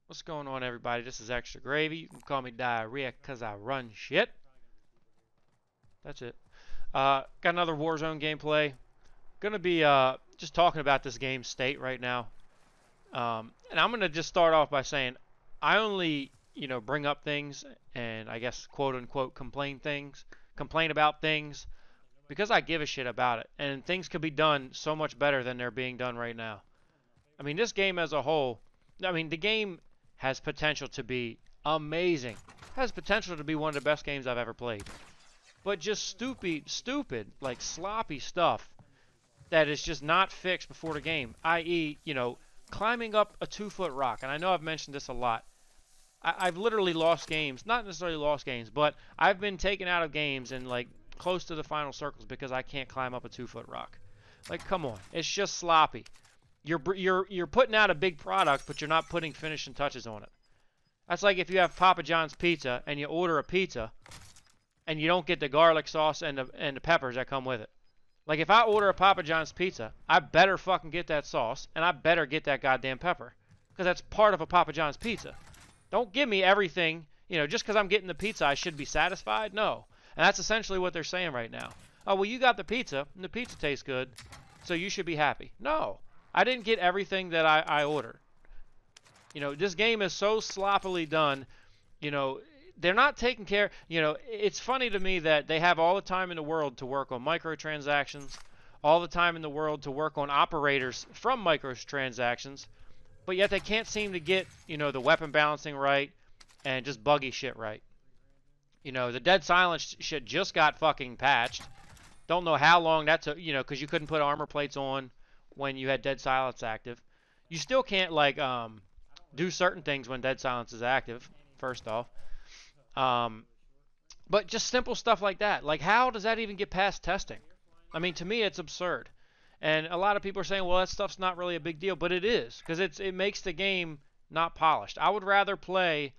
What's going on, everybody? This is Extra Gravy. You can call me Diarrhea because I run shit. That's it. Got another Warzone gameplay. Gonna be just talking about this game state right now. And I'm gonna just start off by saying I only, bring up things and I guess quote unquote complain about things because I give a shit about it. And things could be done so much better than they're being done right now. I mean, this game as a whole, the game has potential to be amazing. Has potential to be one of the best games I've ever played. But just stupid, like sloppy stuff that is just not fixed before the game. I.e., climbing up a 2-foot rock. And I know I've mentioned this a lot. I've literally lost games. Not necessarily lost games, but I've been taken out of games and like close to the final circles because I can't climb up a 2-foot rock. Like, come on. It's just sloppy. You're putting out a big product, but you're not putting finishing touches on it. That's like if you have Papa John's pizza and you order a pizza and you don't get the garlic sauce and the peppers that come with it. Like if I order a Papa John's pizza, I better fucking get that sauce and I better get that goddamn pepper because that's part of a Papa John's pizza. Don't give me everything, just because I'm getting the pizza I should be satisfied. No. And that's essentially what they're saying right now. Oh, well, you got the pizza and the pizza tastes good, so you should be happy. No. I didn't get everything that I ordered. This game is so sloppily done. They're not taking care. It's funny to me that they have all the time in the world to work on microtransactions, all the time in the world to work on operators from microtransactions, but yet they can't seem to get, the weapon balancing right and just buggy shit right. The dead silence shit just got fucking patched. Don't know how long that took, because you couldn't put armor plates on when you had dead silence active. You still can't do certain things when dead silence is active, first off. But just simple stuff like that. Like, how does that even get past testing? I mean, to me, it's absurd. And a lot of people are saying, well, that stuff's not really a big deal, but it is, because it makes the game not polished. I would rather play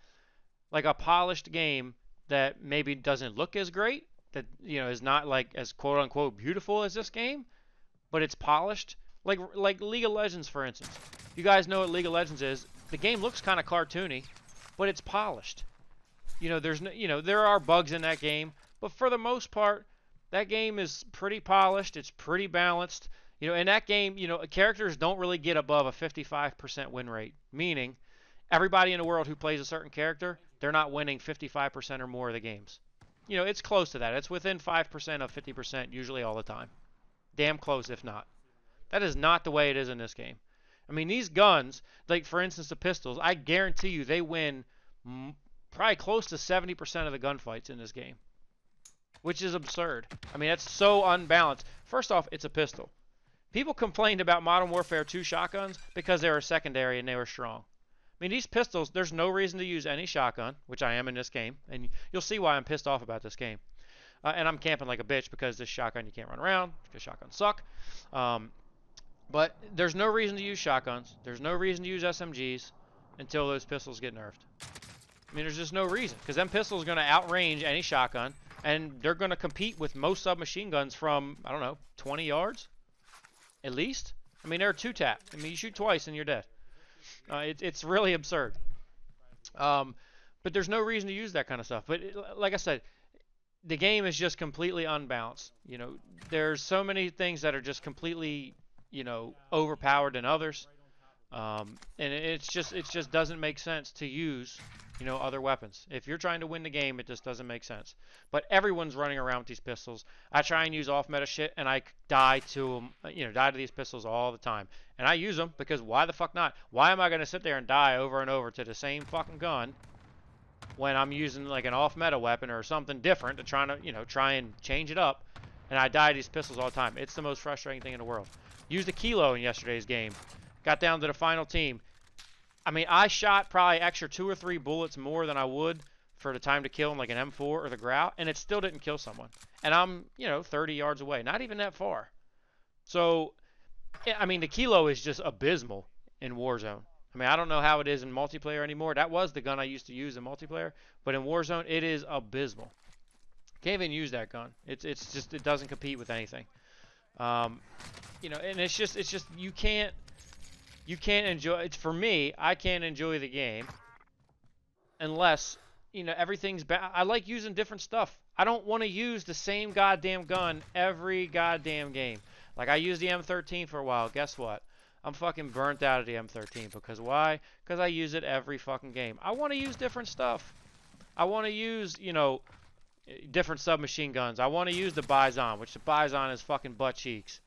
like a polished game that maybe doesn't look as great, that is not like as quote unquote beautiful as this game, but it's polished. Like League of Legends, for instance. You guys know what League of Legends is. The game looks kind of cartoony, but it's polished. There's no, there are bugs in that game, but for the most part, that game is pretty polished. It's pretty balanced. In that game, characters don't really get above a 55% win rate, meaning everybody in the world who plays a certain character, they're not winning 55% or more of the games. It's close to that. It's within 5% of 50% usually all the time. Damn close if not. That is not the way it is in this game. I mean, these guns, like for instance the pistols, I guarantee you they win probably close to 70% of the gunfights in this game, which is absurd. I mean, that's so unbalanced. First off, it's a pistol. People complained about Modern Warfare 2 shotguns because they were secondary and they were strong. I mean, these pistols, there's no reason to use any shotgun, which I am in this game, and you'll see why I'm pissed off about this game. And I'm camping like a bitch because this shotgun you can't run around, because shotguns suck. But there's no reason to use shotguns. There's no reason to use SMGs until those pistols get nerfed. I mean, there's just no reason, because them pistols are going to outrange any shotgun, and they're going to compete with most submachine guns from, 20 yards? At least? I mean, they're two-tap. I mean, you shoot twice and you're dead. It's really absurd. But there's no reason to use that kind of stuff. But like I said, the game is just completely unbalanced. There's so many things that are just completely overpowered than others, and it just doesn't make sense to use other weapons. If you're trying to win the game, it just doesn't make sense. But everyone's running around with these pistols. I try and use off meta shit, and I die to them, die to these pistols all the time. And I use them because why the fuck not? Why am I going to sit there and die over and over to the same fucking gun when I'm using like an off meta weapon or something different to try and change it up, and I die to these pistols all the time? It's the most frustrating thing in the world. Used a kilo in yesterday's game. Got down to the final team. I mean, I shot probably extra 2 or 3 bullets more than I would for the time to kill in like an M4 or the Grout, and it still didn't kill someone. And I'm, 30 yards away. Not even that far. So, I mean, the kilo is just abysmal in Warzone. I mean, I don't know how it is in multiplayer anymore. That was the gun I used to use in multiplayer. But in Warzone, it is abysmal. Can't even use that gun. It's just, it doesn't compete with anything. And it's just you can't you can't enjoy it. For me, I can't enjoy the game unless, everything's I like using different stuff. I don't want to use the same goddamn gun every goddamn game. Like I used the M13 for a while. Guess what? I'm fucking burnt out of the M13 because why? Because I use it every fucking game. I want to use different stuff. I want to use, different submachine guns. I want to use the Bison, which the Bison is fucking butt cheeks.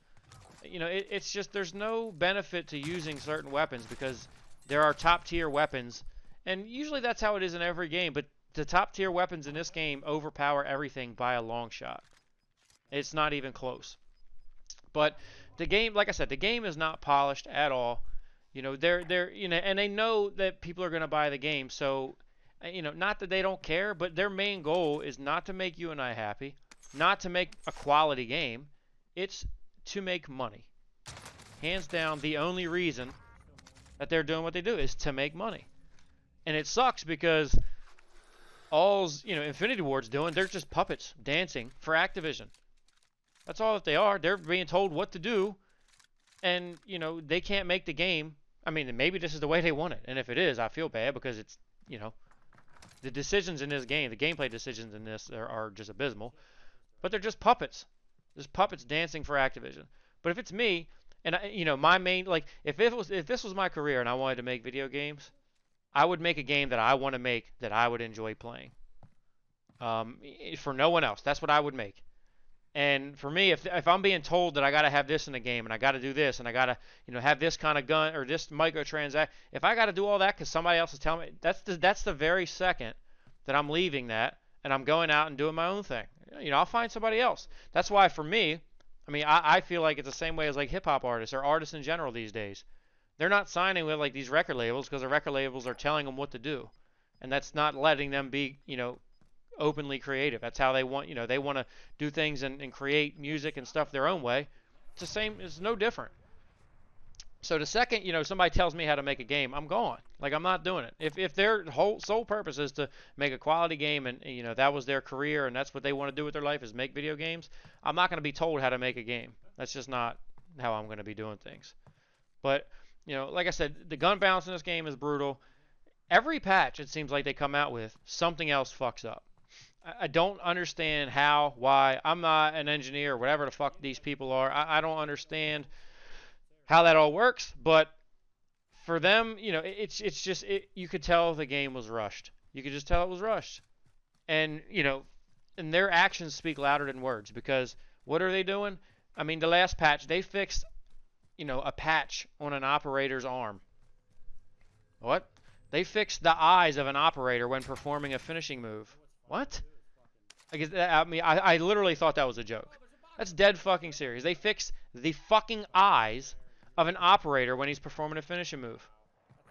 It's just there's no benefit to using certain weapons because there are top tier weapons, and usually that's how it is in every game, but the top tier weapons in this game overpower everything by a long shot. It's not even close. But the game, like I said, the game is not polished at all. And they know that people are going to buy the game, so not that they don't care, but their main goal is not to make you and I happy, not to make a quality game. It's to make money. Hands down, the only reason that they're doing what they do is to make money. And it sucks because all's, Infinity Ward's doing, they're just puppets dancing for Activision. That's all that they are. They're being told what to do, and, they can't make the game. I mean, maybe this is the way they want it, and if it is, I feel bad because it's, the decisions in this game, the gameplay decisions in this are just abysmal. But they're just puppets. Just puppets dancing for Activision. But if it's me, and my main, like, if this was my career and I wanted to make video games, I would make a game that I want to make that I would enjoy playing. For no one else, that's what I would make. And for me, if I'm being told that I got to have this in the game and I got to do this and I got to have this kind of gun or this microtransaction, if I got to do all that because somebody else is telling me, that's the very second that I'm leaving that and I'm going out and doing my own thing. I'll find somebody else. That's why for me, I feel like it's the same way as like hip hop artists or artists in general these days. They're not signing with like these record labels because the record labels are telling them what to do, and that's not letting them be openly creative. That's how they want, they want to do things and create music and stuff their own way. It's the same, it's no different. So the second, somebody tells me how to make a game, I'm gone. Like, I'm not doing it. If their whole sole purpose is to make a quality game and, that was their career and that's what they want to do with their life is make video games, I'm not going to be told how to make a game. That's just not how I'm going to be doing things. But, like I said, the gun balance in this game is brutal. Every patch, it seems like they come out with, something else fucks up. I don't understand how, why. I'm not an engineer or whatever the fuck these people are. I don't understand how that all works, but for them, it's just you could tell the game was rushed. You could just tell it was rushed. And, and their actions speak louder than words because what are they doing? The last patch, they fixed, a patch on an operator's arm. What? They fixed the eyes of an operator when performing a finishing move. What? I literally thought that was a joke. That's dead fucking serious. They fixed the fucking eyes of an operator when he's performing a finishing move.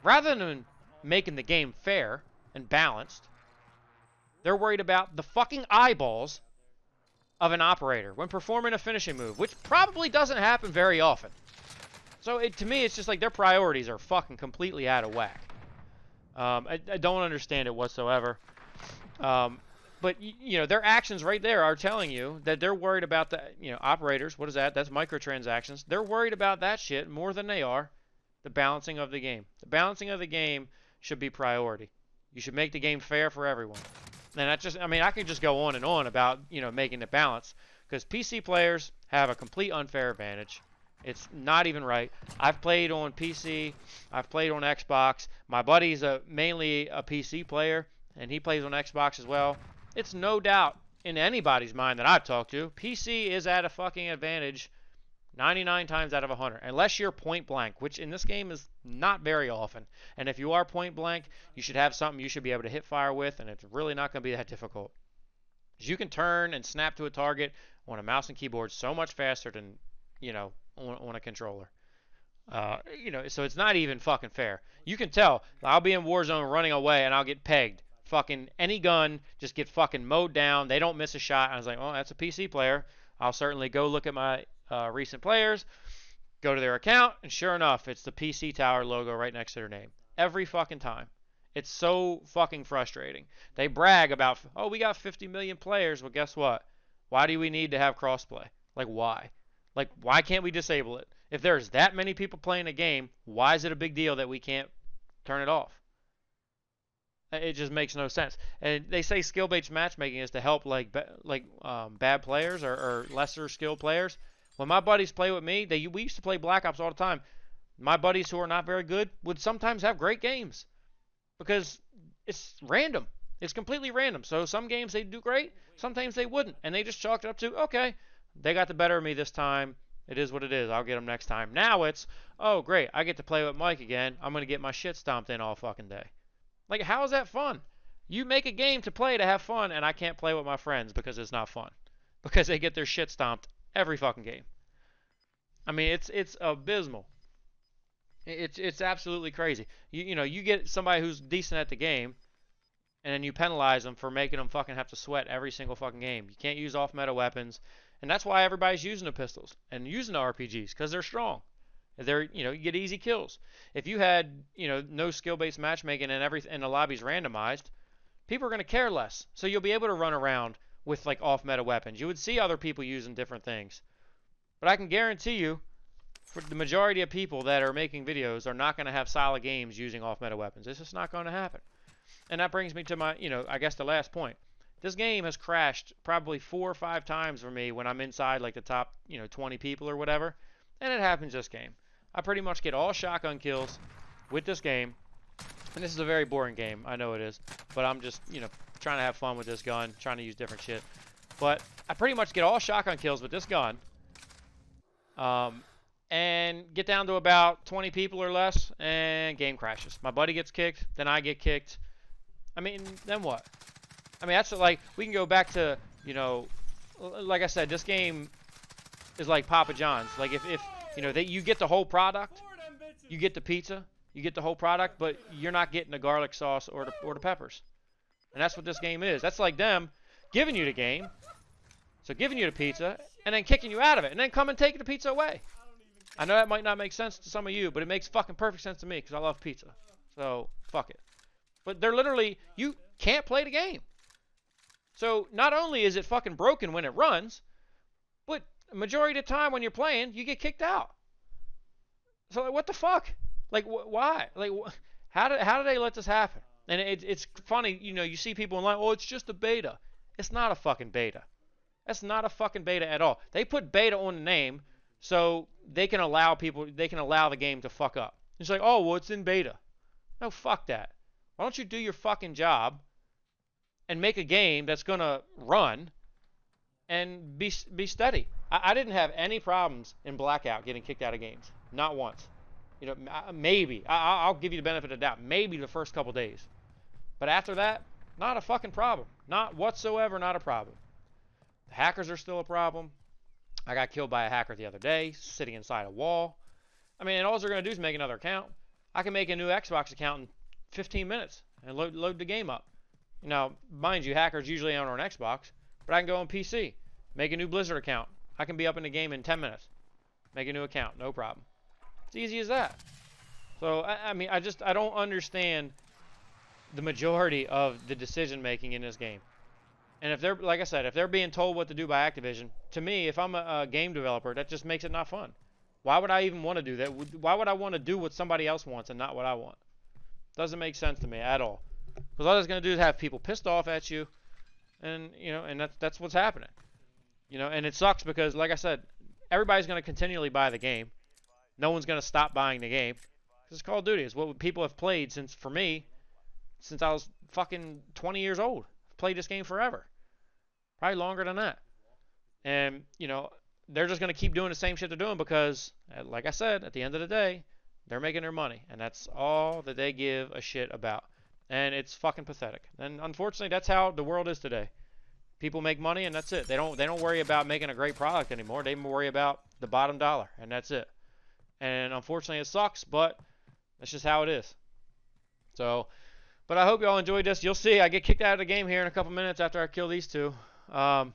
Rather than making the game fair and balanced, they're worried about the fucking eyeballs of an operator when performing a finishing move, which probably doesn't happen very often. So to me, it's just like their priorities are fucking completely out of whack. I don't understand it whatsoever. But, their actions right there are telling you that they're worried about the, operators. What is that? That's microtransactions. They're worried about that shit more than they are the balancing of the game. The balancing of the game should be priority. You should make the game fair for everyone. And I could just go on and on about, making it balance. Because PC players have a complete unfair advantage. It's not even right. I've played on PC. I've played on Xbox. My buddy's mainly a PC player, and he plays on Xbox as well. It's no doubt in anybody's mind that I've talked to, PC is at a fucking advantage 99 times out of 100. Unless you're point blank, which in this game is not very often. And if you are point blank, you should have something you should be able to hit fire with, and it's really not going to be that difficult. You can turn and snap to a target on a mouse and keyboard so much faster than, on a controller. So it's not even fucking fair. You can tell. I'll be in Warzone running away, and I'll get pegged. Fucking any gun just get fucking mowed down. They don't miss a shot. I was like, oh, that's a PC player. I'll certainly go look at my recent players, go to their account, and sure enough, it's the PC Tower logo right next to their name. Every fucking time. It's so fucking frustrating. They brag about, oh, we got 50 million players. Well, guess what? Why do we need to have crossplay? Like, why? Like, why can't we disable it? If there's that many people playing a game, why is it a big deal that we can't turn it off? It just makes no sense. And they say skill-based matchmaking is to help bad players or lesser skilled players. When my buddies play with me, we used to play Black Ops all the time. My buddies who are not very good would sometimes have great games because it's random. It's completely random. So some games they do great, sometimes they wouldn't, and they just chalk it up to, okay, they got the better of me this time. It is what it is. I'll get them next time. Now it's, oh great, I get to play with Mike again. I'm gonna get my shit stomped in all fucking day. Like, how is that fun? You make a game to play to have fun, and I can't play with my friends because it's not fun. Because they get their shit stomped every fucking game. I mean, it's abysmal. It's absolutely crazy. You get somebody who's decent at the game, and then you penalize them for making them fucking have to sweat every single fucking game. You can't use off-meta weapons, and that's why everybody's using the pistols and using the RPGs because they're strong. You get easy kills. If you had, no skill-based matchmaking and the lobby's randomized, people are going to care less. So you'll be able to run around with like off-meta weapons. You would see other people using different things. But I can guarantee you, for the majority of people that are making videos are not going to have solid games using off-meta weapons. It's just not going to happen. And that brings me to my, I guess the last point. This game has crashed probably 4 or 5 times for me when I'm inside like the top, 20 people or whatever. And it happens this game. I pretty much get all shotgun kills with this game. And this is a very boring game. I know it is. But I'm just, trying to have fun with this gun. Trying to use different shit. But I pretty much get all shotgun kills with this gun. And get down to about 20 people or less. And game crashes. My buddy gets kicked. Then I get kicked. I mean, then what? I mean, that's like, we can go back to, like I said, this game is like Papa John's. Like if you get the whole product, you get the pizza, you get the whole product, but you're not getting the garlic sauce or the peppers. And that's what this game is. That's like them giving you the game, so giving you the pizza, and then kicking you out of it, and then come and taking the pizza away. I know that might not make sense to some of you, but it makes fucking perfect sense to me because I love pizza. So, fuck it. But they're literally, you can't play the game. So, not only is it fucking broken when it runs, but majority of the time when you're playing, you get kicked out. So, like, what the fuck? Like, why? Like, how do they let this happen? And it's funny, you see people online, oh, it's just a beta. It's not a fucking beta. That's not a fucking beta at all. They put beta on the name so they can allow the game to fuck up. It's like, oh, well, it's in beta. No, fuck that. Why don't you do your fucking job and make a game that's going to run and be steady? I didn't have any problems in Blackout getting kicked out of games. Not once. Maybe. I'll give you the benefit of the doubt. Maybe the first couple days. But after that, not a fucking problem. Not whatsoever, not a problem. The hackers are still a problem. I got killed by a hacker the other day, sitting inside a wall. I mean, and all they're going to do is make another account. I can make a new Xbox account in 15 minutes and load the game up. Now, mind you, hackers usually aren't on Xbox, but I can go on PC, make a new Blizzard account. I can be up in the game in 10 minutes. Make a new account, no problem. It's easy as that. So, I mean, I don't understand the majority of the decision making in this game. And if they're, like I said, if they're being told what to do by Activision, to me, if I'm a game developer, that just makes it not fun. Why would I even want to do that? Why would I want to do what somebody else wants and not what I want? Doesn't make sense to me at all. Because all it's going to do is have people pissed off at you, and and that's what's happening. And it sucks because, like I said, everybody's going to continually buy the game. No one's going to stop buying the game. This Call of Duty is what people have played since I was fucking 20 years old. I've played this game forever. Probably longer than that. And, they're just going to keep doing the same shit they're doing because, like I said, at the end of the day, they're making their money. And that's all that they give a shit about. And it's fucking pathetic. And unfortunately, that's how the world is today. People make money and that's it. They don't worry about making a great product anymore. They worry about the bottom dollar and that's it. And unfortunately, it sucks, but that's just how it is. So, but I hope y'all enjoyed this. You'll see I get kicked out of the game here in a couple minutes after I kill these two. I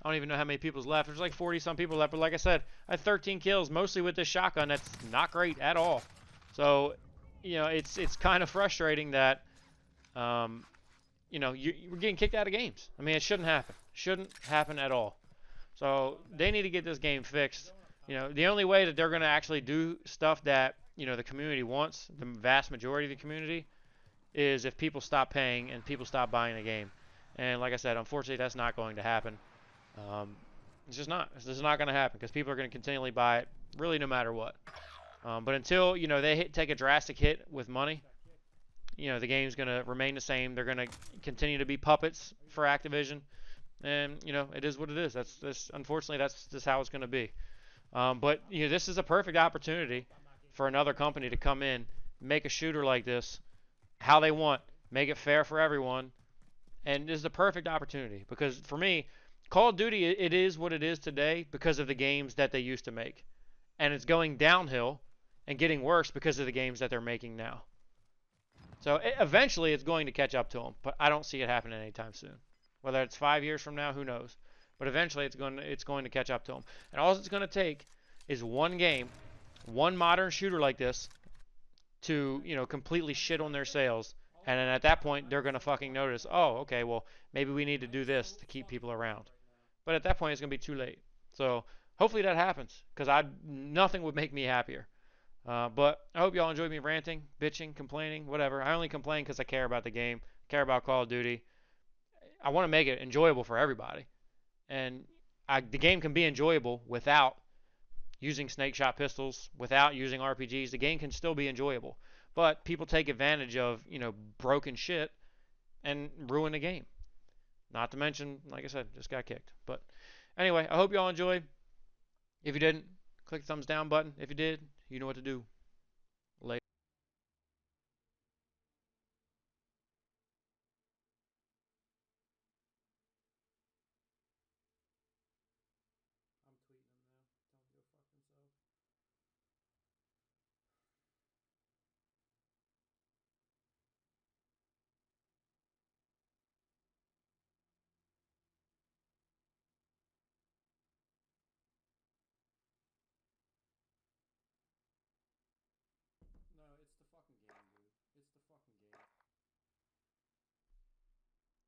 don't even know how many people's left. There's like 40-some people left. But like I said, I had 13 kills, mostly with this shotgun. That's not great at all. So, it's kind of frustrating that, we're getting kicked out of games. I mean, it shouldn't happen. Shouldn't happen at all. So, they need to get this game fixed. The only way that they're going to actually do stuff that the community wants, the vast majority of the community, is if people stop paying and people stop buying the game. And like I said, unfortunately, that's not going to happen. Um, it's just not. It's just not going to happen because people are going to continually buy it, really, no matter what. But until they take a drastic hit with money, the game's going to remain the same. They're going to continue to be puppets for Activision, and it is what it is. That's unfortunately that's just how it's going to be. But this is a perfect opportunity for another company to come in, make a shooter like this, how they want, make it fair for everyone, and this is the perfect opportunity because for me, Call of Duty it is what it is today because of the games that they used to make, and it's going downhill and getting worse because of the games that they're making now. So eventually it's going to catch up to them, but I don't see it happening anytime soon. Whether it's 5 years from now, who knows? But eventually it's going to catch up to them. And all it's going to take is one game, one modern shooter like this to, completely shit on their sales. And then at that point, they're going to fucking notice, oh, okay, well, maybe we need to do this to keep people around. But at that point, it's going to be too late. So hopefully that happens because nothing would make me happier. But I hope y'all enjoyed me ranting, bitching, complaining, whatever. I only complain because I care about the game, care about Call of Duty. I want to make it enjoyable for everybody. And the game can be enjoyable without using snake shot pistols, without using RPGs. The game can still be enjoyable. But people take advantage of, broken shit and ruin the game. Not to mention, like I said, just got kicked. But anyway, I hope y'all enjoyed. If you didn't, click the thumbs down button. If you did, you know what to do. Later.